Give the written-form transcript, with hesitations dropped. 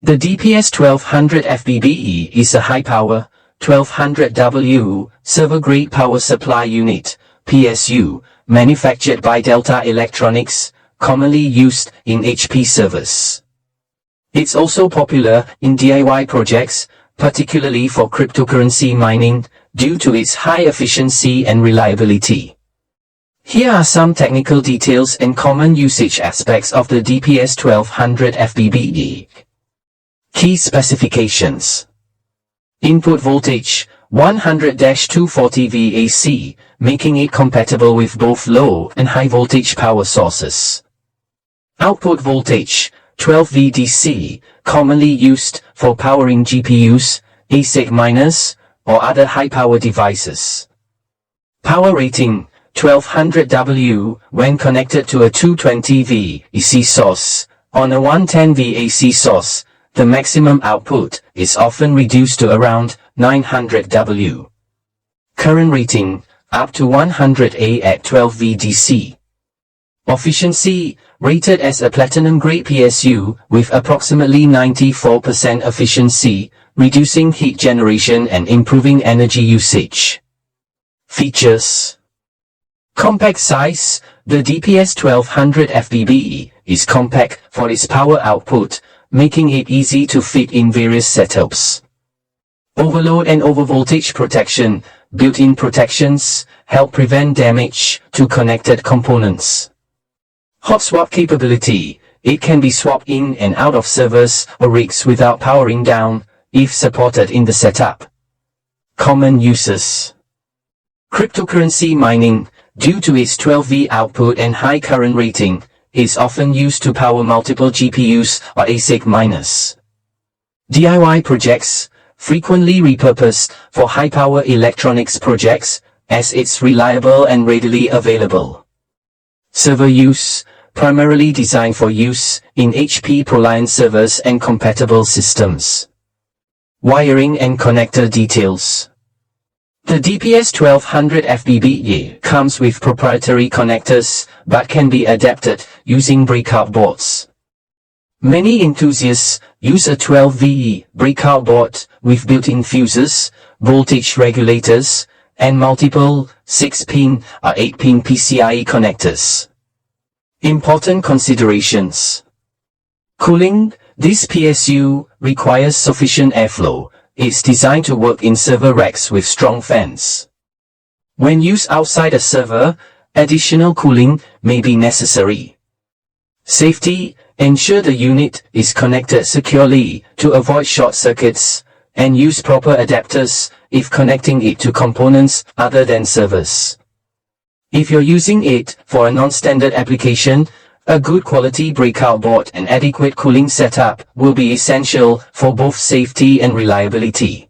The DPS 1200FBB is a high-power, 1200W, server-grade power supply unit, PSU, manufactured by Delta Electronics, commonly used in HP servers. It's also popular in DIY projects, particularly for cryptocurrency mining, due to its high efficiency and reliability. Here are some technical details and common usage aspects of the DPS 1200FBB. Key specifications. Input voltage, 100-240V AC, making it compatible with both low and high voltage power sources. Output voltage, 12V DC, commonly used for powering GPUs, ASIC miners, or other high-power devices. Power rating, 1200W, when connected to a 220V AC source. On a 110V AC source, the maximum output is often reduced to around 900W. Current rating, up to 100A at 12V DC. Efficiency, rated as a platinum-grade PSU, with approximately 94% efficiency, reducing heat generation and improving energy usage. Features. Compact size, the DPS 1200FBB is compact for its power output, making it easy to fit in various setups. Overload and overvoltage protection, built-in protections, help prevent damage to connected components. Hot swap capability, it can be swapped in and out of servers or rigs without powering down, if supported in the setup. Common uses. Cryptocurrency mining, due to its 12V output and high current rating, is often used to power multiple GPUs or ASIC miners. DIY projects, frequently repurposed for high-power electronics projects, as it's reliable and readily available. Server use, primarily designed for use in HP ProLiant servers and compatible systems. Wiring and connector details. The DPS 1200FBB comes with proprietary connectors, but can be adapted using breakout boards. Many enthusiasts use a 12V breakout board with built-in fuses, voltage regulators, and multiple 6-pin or 8-pin PCIe connectors. Important considerations. Cooling, this PSU requires sufficient airflow. It's designed to work in server racks with strong fans. When used outside a server, additional cooling may be necessary. Safety, ensure the unit is connected securely to avoid short circuits, and use proper adapters if connecting it to components other than servers. If you're using it for a non-standard application, a good quality breakout board and adequate cooling setup will be essential for both safety and reliability.